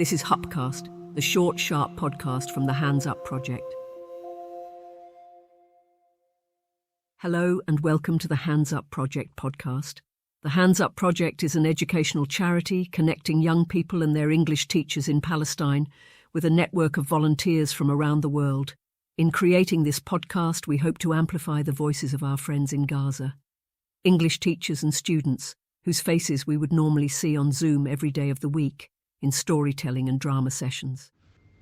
This is HUPCast, the short, sharp podcast from the Hands Up Project. Hello and welcome to the Hands Up Project podcast. The Hands Up Project is an educational charity connecting young people and their English teachers in Palestine with a network of volunteers from around the world. In creating this podcast, we hope to amplify the voices of our friends in Gaza, English teachers and students whose faces we would normally see on Zoom every day of the week in storytelling and drama sessions.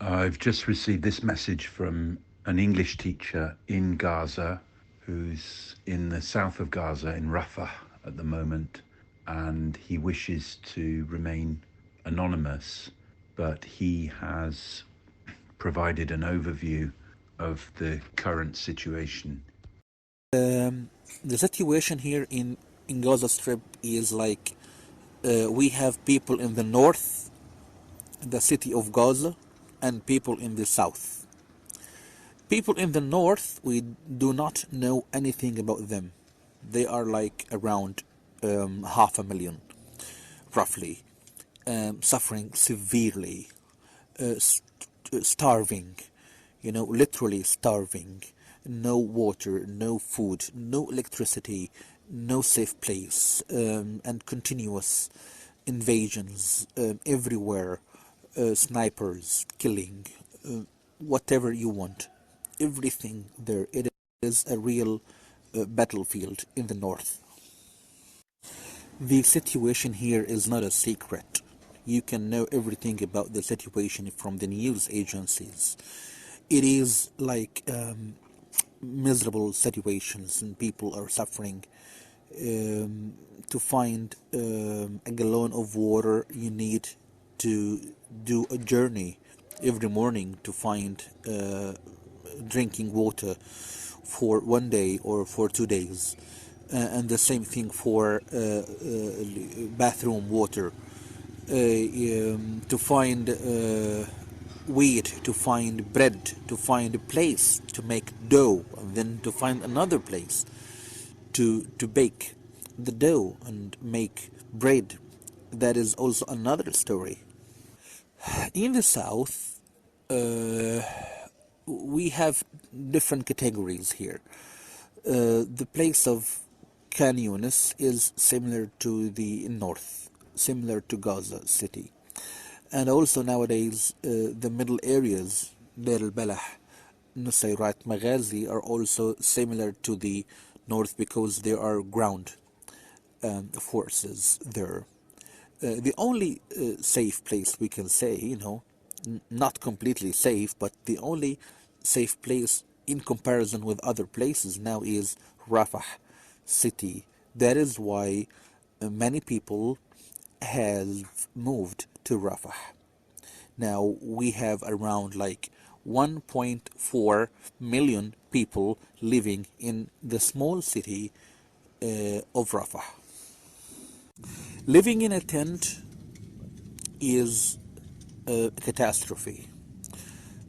I've just received this message from an English teacher in Gaza who's in the south of Gaza in Rafah at the moment, and he wishes to remain anonymous, but he has provided an overview of the current situation. The situation here in Gaza Strip is like we have people in the north, the city of Gaza, and people in the south. People in the north, we do not know anything about them. They are like around 500,000, roughly, suffering severely, starving, literally starving. No water, no food, no electricity, no safe place, and continuous invasions everywhere, snipers, killing, whatever you want. Everything there. It is a real battlefield in the north. The situation here is not a secret. You can know everything about the situation from the news agencies. It is like miserable situations, and people are suffering. To find a gallon of water, you need to do a journey every morning to find drinking water for one day or for 2 days, and the same thing for bathroom water. To find wheat, to find bread, to find a place to make dough, and then to find another place to bake the dough and make bread. That is also another story. In the south, we have different categories here. The place of Khan Yunis is similar to the north, similar to Gaza city. And also nowadays, the middle areas, Deir al-Balah, Nusayrat, Maghazi, are also similar to the north because there are ground forces there. The only safe place we can say, not completely safe, but the only safe place in comparison with other places now is Rafah city. That is why many people have moved to Rafah. Now we have around like 1.4 million people living in the small city of Rafah. Living in a tent is a catastrophe.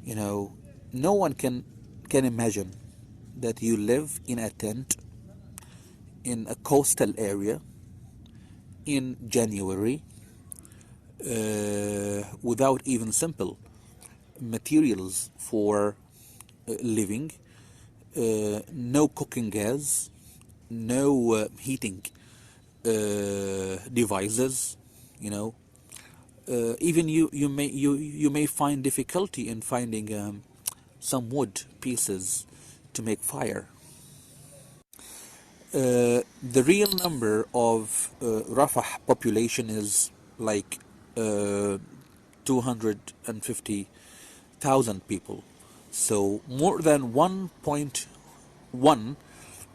No one can imagine that you live in a tent in a coastal area in January without even simple materials for living, no cooking gas, no heating devices. Even you may find difficulty in finding some wood pieces to make fire. The real number of Rafah population is like 250,000 people. So more than 1.1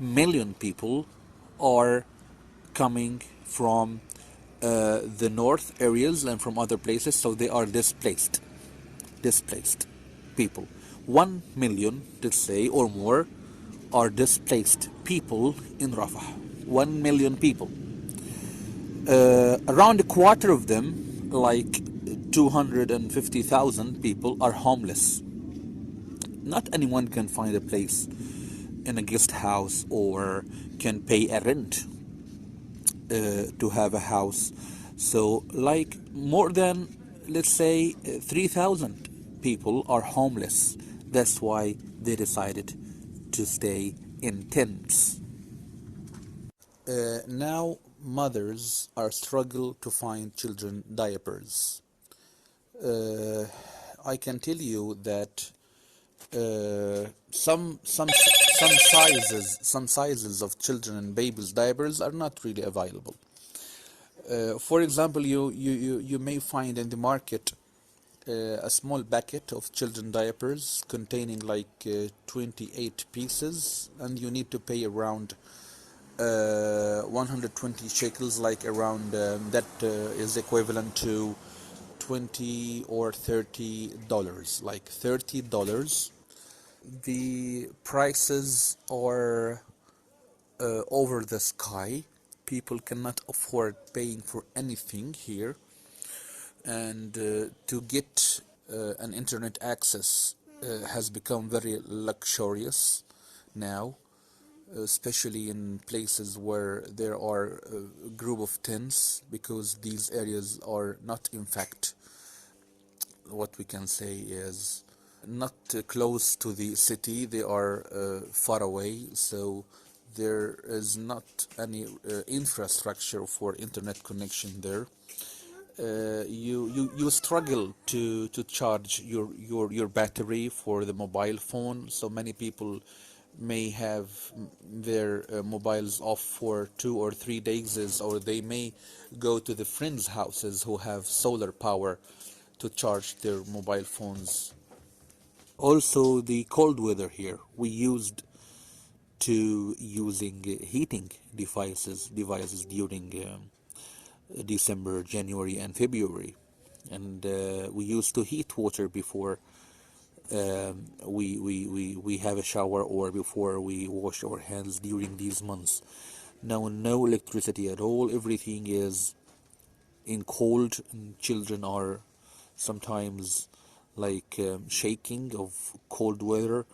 million people are coming from the north areas and from other places, so they are displaced people. 1 million, let's say, or more, are displaced people in Rafah. 1 million people. Around a quarter of them, like 250,000 people, are homeless. Not anyone can find a place in a guest house or can pay a rent to have a house. So like more than let's say 3,000 people are homeless. That's why they decided to stay in tents. Now mothers are struggle to find children diapers. I can tell you that some sizes of children and babies diapers are not really available. For example, you may find in the market a small bucket of children diapers containing like 28 pieces, and you need to pay around 120 shekels, like around that is equivalent to 20 or $30, like $30. The prices are over the sky. People cannot afford paying for anything here, and to get an internet access has become very luxurious now, especially in places where there are a group of tents, because these areas are not, in fact, what we can say is not close to the city. They are far away, so there is not any infrastructure for internet connection there. You struggle to charge your battery for the mobile phone. So many people may have their mobiles off for 2 or 3 days, or they may go to the friends' houses who have solar power to charge their mobile phones. Also, the cold weather here, we used to using heating devices during December, January, and February, and we used to heat water before we have a shower or before we wash our hands during these months. Now, no electricity at all. Everything is in cold, and children are sometimes like shaking of cold weather.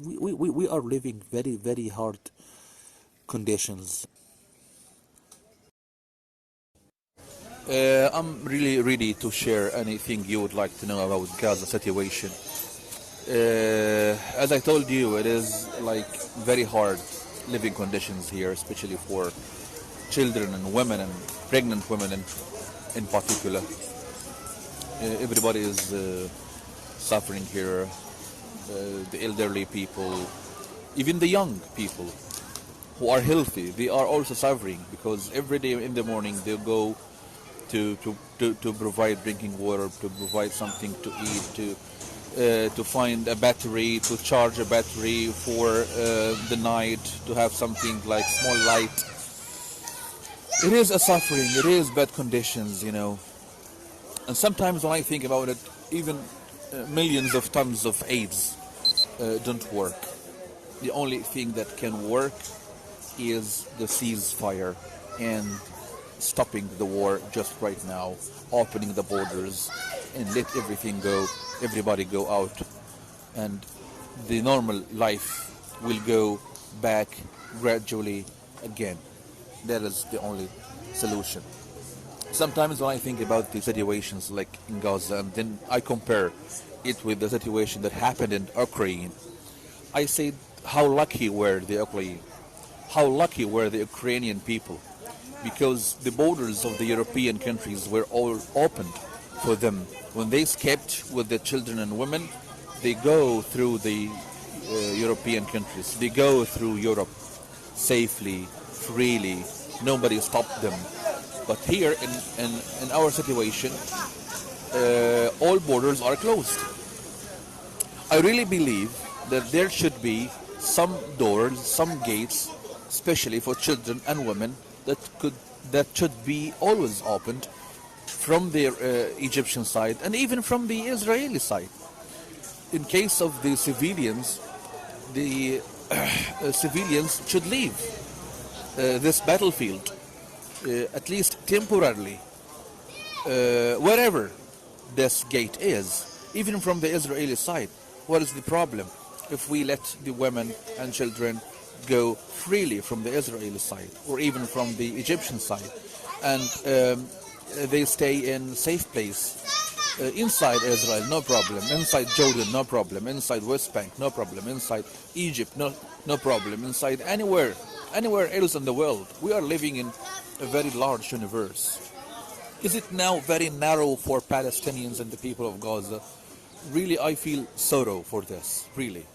We are living very, very hard conditions. I'm really ready to share anything you would like to know about Gaza situation. As I told you, it is like very hard living conditions here, especially for children and women and pregnant women in particular. Everybody is suffering here. The elderly people, even the young people who are healthy, they are also suffering, because every day in the morning they go to provide drinking water, to provide something to eat, to find a battery, to charge a battery for the night, to have something like small light. It is a suffering, it is bad conditions, you know. And sometimes when I think about it, even millions of tons of aids don't work. The only thing that can work is the ceasefire and stopping the war just right now, opening the borders and let everything go, everybody go out, and the normal life will go back gradually again. That is the only solution. Sometimes when I think about the situations like in Gaza, and then I compare it with the situation that happened in Ukraine, I say how lucky were the Ukraine, how lucky were the Ukrainian people, because the borders of the European countries were all opened for them. When they escaped with their children and women, they go through the European countries, they go through Europe safely, freely, nobody stopped them. But here in our situation, all borders are closed. I really believe that there should be some doors, some gates, especially for children and women, that should be always opened from the Egyptian side and even from the Israeli side. In case of the civilians should leave this battlefield, at least temporarily, wherever this gate is, even from the Israeli side. What is the problem if we let the women and children go freely from the Israeli side or even from the Egyptian side? And they stay in safe place. Inside Israel, no problem. Inside Jordan, no problem. Inside West Bank, no problem. Inside Egypt, no problem. Inside anywhere else in the world. We are living in a very large universe. Is it now very narrow for Palestinians and the people of Gaza? Really, I feel sorrow for this, really.